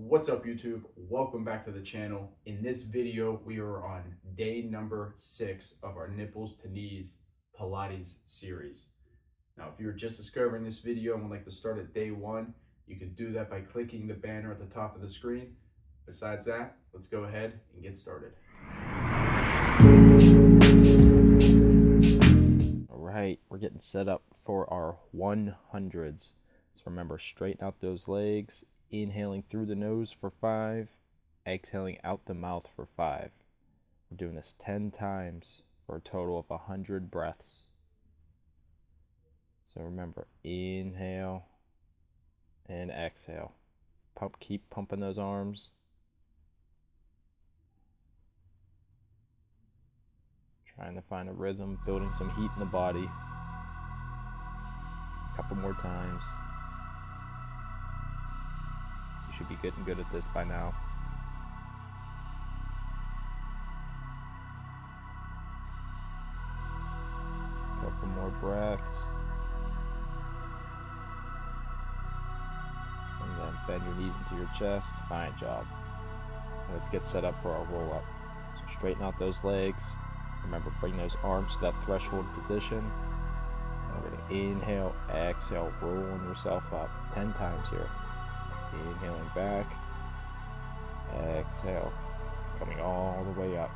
What's up, YouTube? Welcome back to the channel. In this video, we are on day number 6 of our nipples to knees Pilates series. Now, if you're just discovering this video and would like to start at day 1, you can do that by clicking the banner at the top of the screen. Besides that, let's go ahead and get started. All right, we're getting set up for our 100s. So remember, straighten out those legs. Inhaling through the nose for 5, exhaling out the mouth for 5. We're doing this 10 times for a total of 100 breaths. So remember, inhale and exhale. Keep pumping those arms. Trying to find a rhythm, building some heat in the body. A couple more times. Should be getting good at this by now. Couple more breaths. And then bend your knees into your chest. Fine job. Let's get set up for our roll up. So straighten out those legs. Remember, bring those arms to that threshold position. And we're going to inhale, exhale, rolling yourself up 10 times here. Inhaling back, exhale, coming all the way up.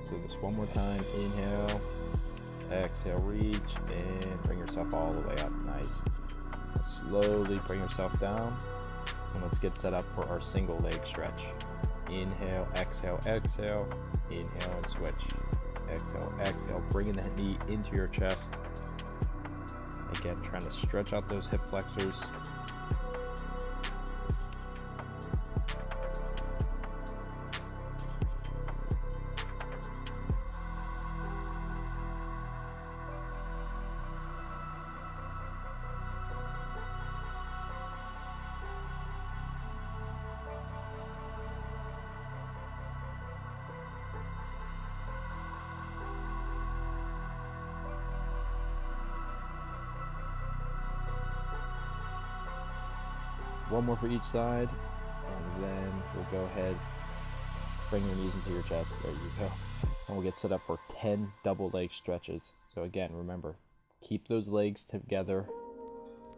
So just one more time, inhale, exhale, reach, and bring yourself all the way up. Nice. Slowly bring yourself down, and let's get set up for our single leg stretch. Inhale, exhale, exhale, inhale and switch. Exhale, exhale, bringing that knee into your chest. Again, trying to stretch out those hip flexors. One more for each side, and then we'll go ahead, bring your knees into your chest. There you go. And we'll get set up for 10 double leg stretches. So again, remember, keep those legs together.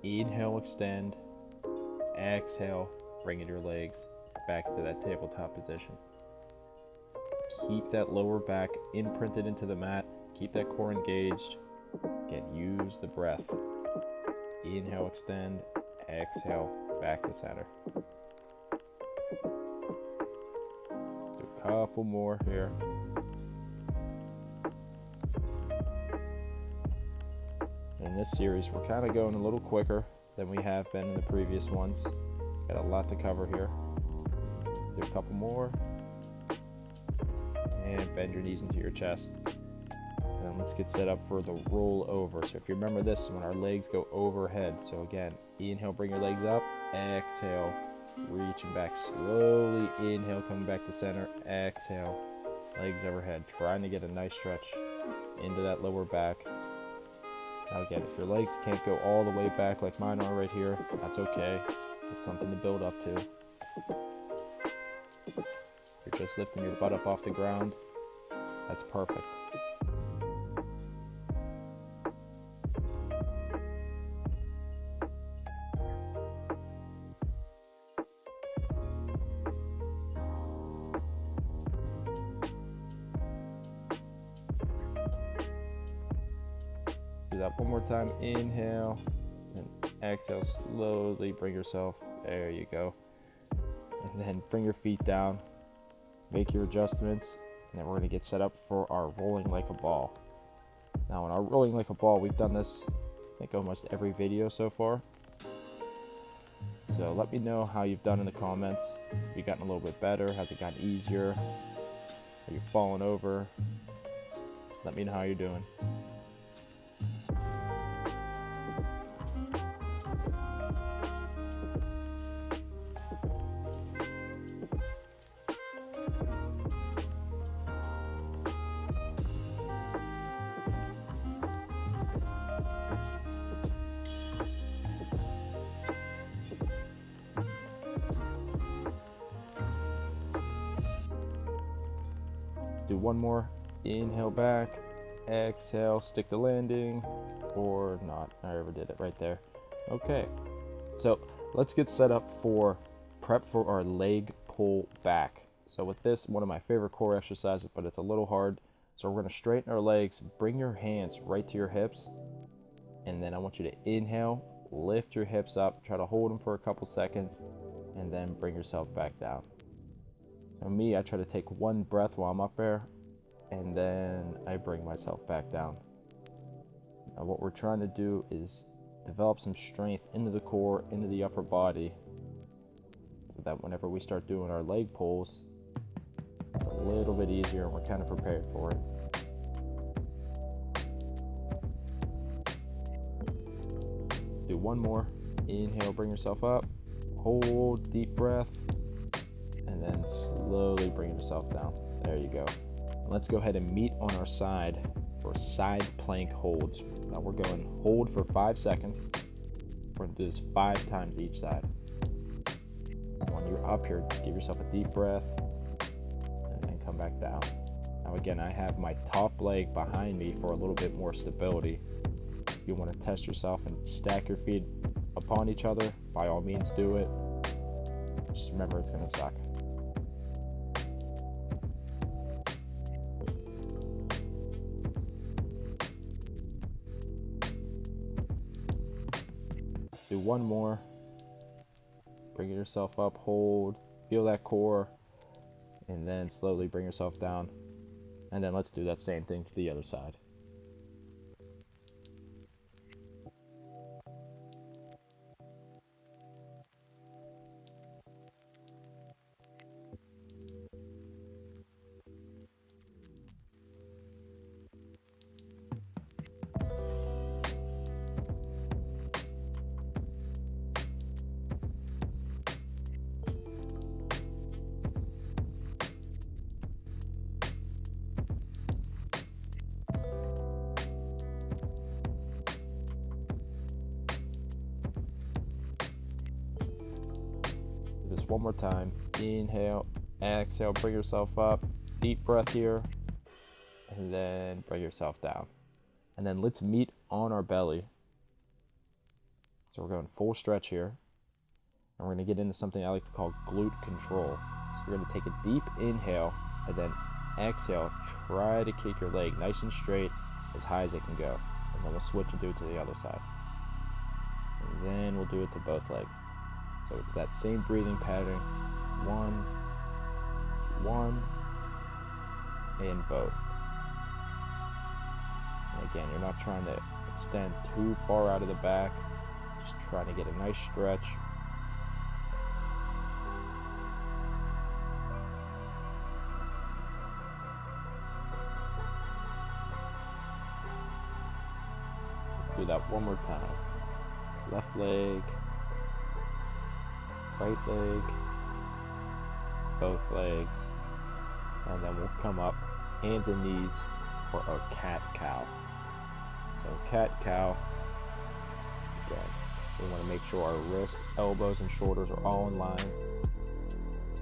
Inhale, extend. Exhale, bringing your legs back to that tabletop position. Keep that lower back imprinted into the mat. Keep that core engaged. Again, use the breath. Inhale, extend. Exhale, back to center. Do a couple more here. In this series, we're kind of going a little quicker than we have been in the previous ones. Got a lot to cover here. Let's do a couple more. And bend your knees into your chest. And let's get set up for the roll over. So if you remember, this is when our legs go overhead. So again, inhale, bring your legs up. Exhale, reaching back slowly. Inhale, coming back to center. Exhale, legs overhead. Trying to get a nice stretch into that lower back. Now again, if your legs can't go all the way back like mine are right here, that's okay. It's something to build up to. If you're just lifting your butt up off the ground, that's perfect. Do that one more time. Inhale and exhale. Slowly bring yourself. There you go. and then bring your feet down, make your adjustments, and then we're gonna get set up for our rolling like a ball. Now in our rolling like a ball, we've done this, I think, almost every video so far. So let me know how you've done in the comments. Have you gotten a little bit better? Has it gotten easier? Are you falling over? Let me know how you're doing. Do one more. Inhale back, exhale, stick the landing, or not. I already did it right there. Okay, so let's get set up for prep for our leg pull back. So with this, one of my favorite core exercises, but it's a little hard. So we're gonna straighten our legs, bring your hands right to your hips, and then I want you to inhale, lift your hips up, try to hold them for a couple seconds, and then bring yourself back down. For me, I try to take one breath while I'm up there, and then I bring myself back down. Now what we're trying to do is develop some strength into the core, into the upper body, so that whenever we start doing our leg pulls, it's a little bit easier and we're kind of prepared for it. Let's do one more. Inhale, bring yourself up, hold, deep breath, and then slowly bring yourself down. There you go. And let's go ahead and meet on our side for side plank holds. Now we're going hold for 5 seconds. We're gonna do this 5 times each side. So when you're up here, give yourself a deep breath and then come back down. Now again, I have my top leg behind me for a little bit more stability. If you want to test yourself and stack your feet upon each other, by all means do it. Just remember, it's gonna suck. Do one more. Bring yourself up, hold, feel that core, and then slowly bring yourself down. And then let's do that same thing to the other side. One more time. Inhale, exhale, bring yourself up, deep breath here, and then bring yourself down. And then let's meet on our belly. So we're going full stretch here, and we're going to get into something I like to call glute control. So we're going to take a deep inhale and then exhale. Try to kick your leg nice and straight as high as it can go, and then we'll switch and do it to the other side, and then we'll do it to both legs. So it's that same breathing pattern. One, and both. And again, you're not trying to extend too far out of the back, just trying to get a nice stretch. Let's do that one more time. Left leg, right leg, both legs, and then we'll come up, hands and knees for our cat-cow. So cat-cow, again, we want to make sure our wrists, elbows, and shoulders are all in line.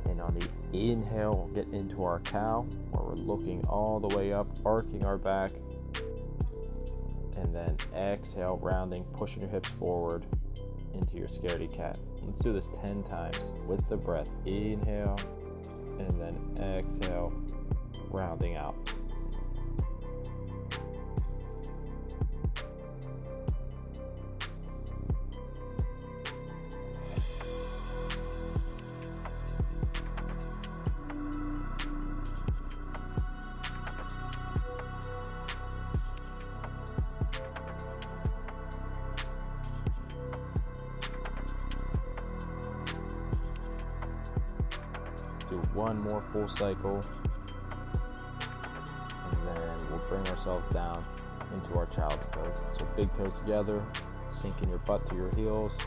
And on the inhale, we'll get into our cow, where we're looking all the way up, arcing our back. And then exhale, rounding, pushing your hips forward into your scaredy cat. Let's do this 10 times with the breath. Inhale, and then exhale, rounding out. do one more full cycle, and then we'll bring ourselves down into our child's pose. So big toes together, sinking your butt to your heels,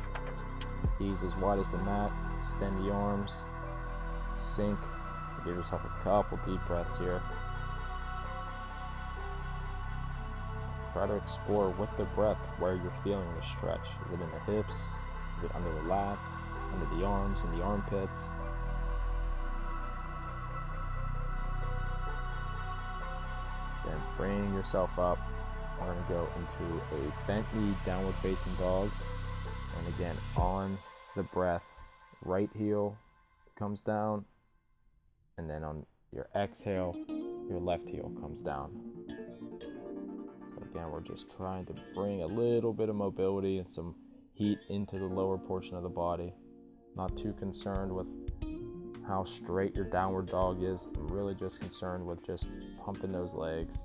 knees as wide as the mat, extend the arms, sink, give yourself a couple deep breaths here. Try to explore with the breath where you're feeling the stretch. Is it in the hips? Is it under the lats? Under the arms and the armpits? Then bring yourself up. We're going to go into a bent knee downward facing dog. And again, on the breath, right heel comes down. And then on your exhale, your left heel comes down. So again, we're just trying to bring a little bit of mobility and some heat into the lower portion of the body. Not too concerned with how straight your downward dog is. I'm really just concerned with just pumping those legs.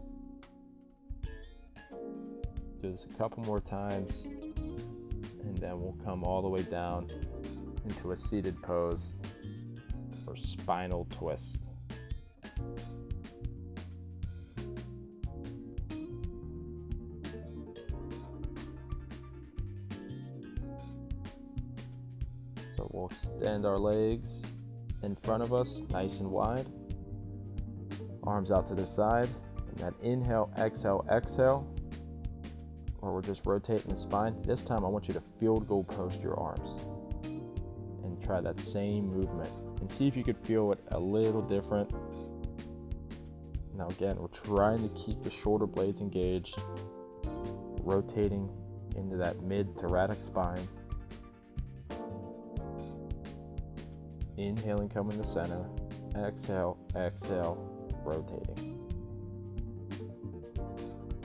Do this a couple more times, and then we'll come all the way down into a seated pose for spinal twist. So we'll extend our legs in front of us, nice and wide. Arms out to the side. And then inhale, exhale, exhale. Or we're just rotating the spine. This time I want you to field goal post your arms. And try that same movement. And see if you could feel it a little different. Now again, we're trying to keep the shoulder blades engaged. Rotating into that mid-thoracic spine. Inhaling, come in the center. Exhale, exhale, rotating.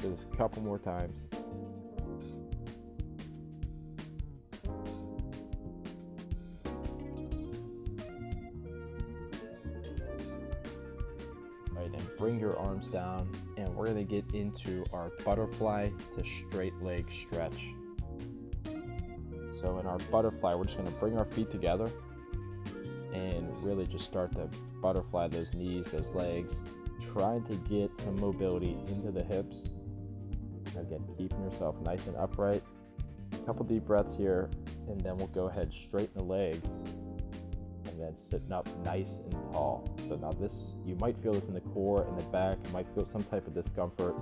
Do this a couple more times. Right, and bring your arms down, and we're going to get into our butterfly to straight leg stretch. So in our butterfly, we're just going to bring our feet together and really just start to butterfly those knees, those legs, trying to get some mobility into the hips. Again, keeping yourself nice and upright. A couple deep breaths here, and then we'll go ahead, straighten the legs, and then sitting up nice and tall. So now this, you might feel this in the core and the back. You might feel some type of discomfort,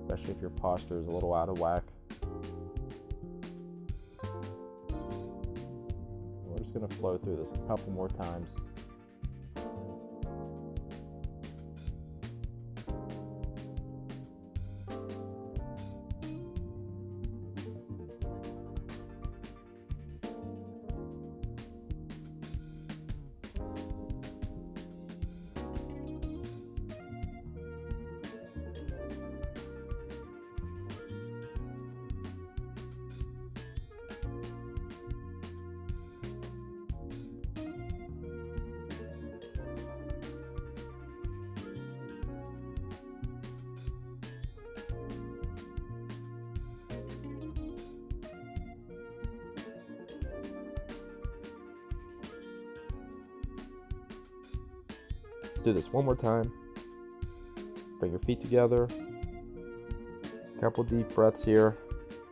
especially if your posture is a little out of whack. We're just going to flow through this a couple more times. Let's do this one more time. Bring your feet together. Couple deep breaths here.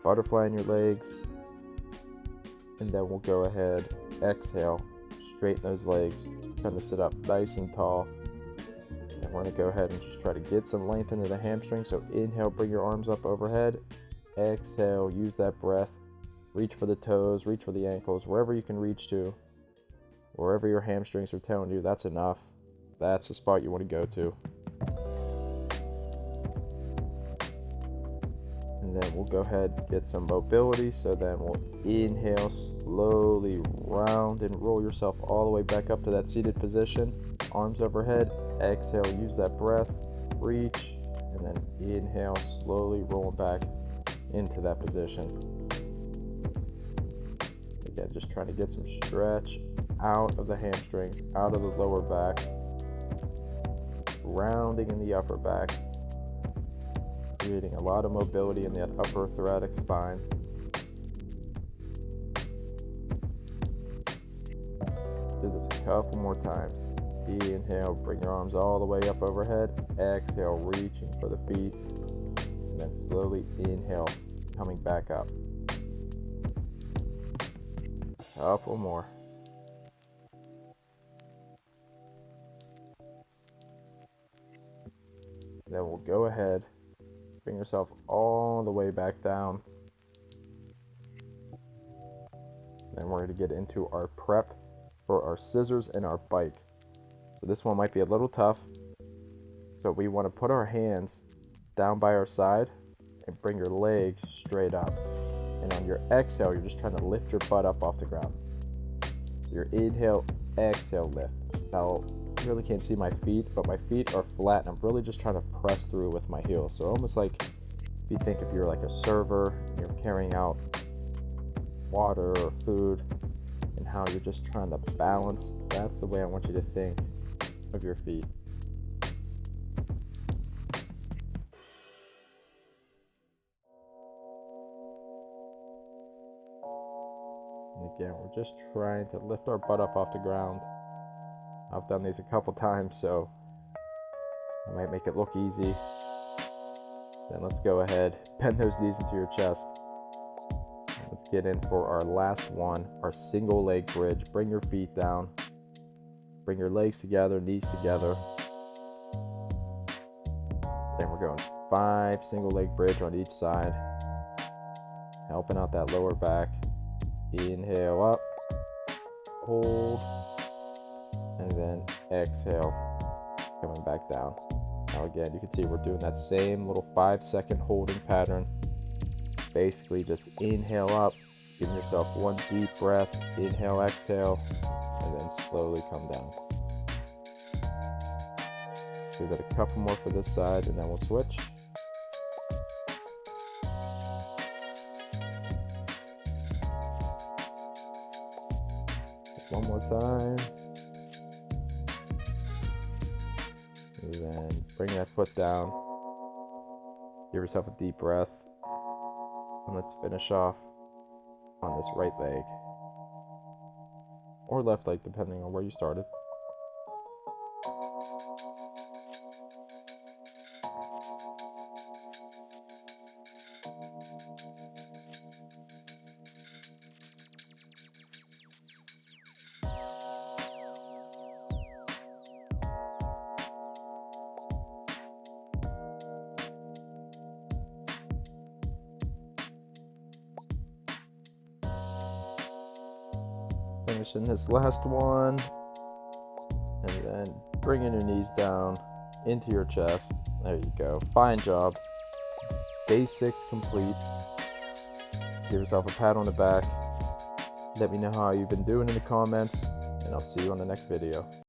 Butterfly in your legs. And then we'll go ahead, exhale, straighten those legs. Trying to sit up nice and tall. And we're going to go ahead and just try to get some length into the hamstring. So inhale, bring your arms up overhead. Exhale, use that breath. Reach for the toes, reach for the ankles, wherever you can reach to. Wherever your hamstrings are telling you that's enough. That's the spot you want to go to. And then we'll go ahead and get some mobility. So then we'll inhale, slowly round and roll yourself all the way back up to that seated position. Arms overhead. Exhale, use that breath. Reach. And then inhale, slowly rolling back into that position. Again, just trying to get some stretch out of the hamstrings, out of the lower back. Rounding in the upper back, creating a lot of mobility in that upper thoracic spine. Do this a couple more times. Inhale, bring your arms all the way up overhead. Exhale, reaching for the feet. And then slowly inhale, coming back up. Couple more. Then we'll go ahead, bring yourself all the way back down. Then we're going to get into our prep for our scissors and our bike. So this one might be a little tough. So we want to put our hands down by our side and bring your leg straight up. And on your exhale, you're just trying to lift your butt up off the ground. So your inhale, exhale, lift. Now, you really can't see my feet, but my feet are flat and I'm really just trying to press through with my heels. So almost like if you think if you're like a server, you're carrying out water or food, and how you're just trying to balance, that's the way I want you to think of your feet. And again, we're just trying to lift our butt up off the ground. I've done these a couple times, so I might make it look easy. Then let's go ahead, bend those knees into your chest. Let's get in for our last one, our single leg bridge. Bring your feet down. Bring your legs together, knees together. Then we're going 5 single leg bridge on each side. Helping out that lower back. Inhale up. Hold. And then exhale. Coming back down. Now again, you can see we're doing that same little 5-second holding pattern. Basically just inhale up, giving yourself one deep breath, inhale, exhale, and then slowly come down. Do that a couple more for this side and then we'll switch. One more time. And then bring that foot down. Give yourself a deep breath. And let's finish off on this right leg. Or left leg, depending on where you started. Finishing this last one, and then bringing your knees down into your chest. There you go. Fine job. Basics complete. Give yourself a pat on the back. Let me know how you've been doing in the comments, and I'll see you on the next video.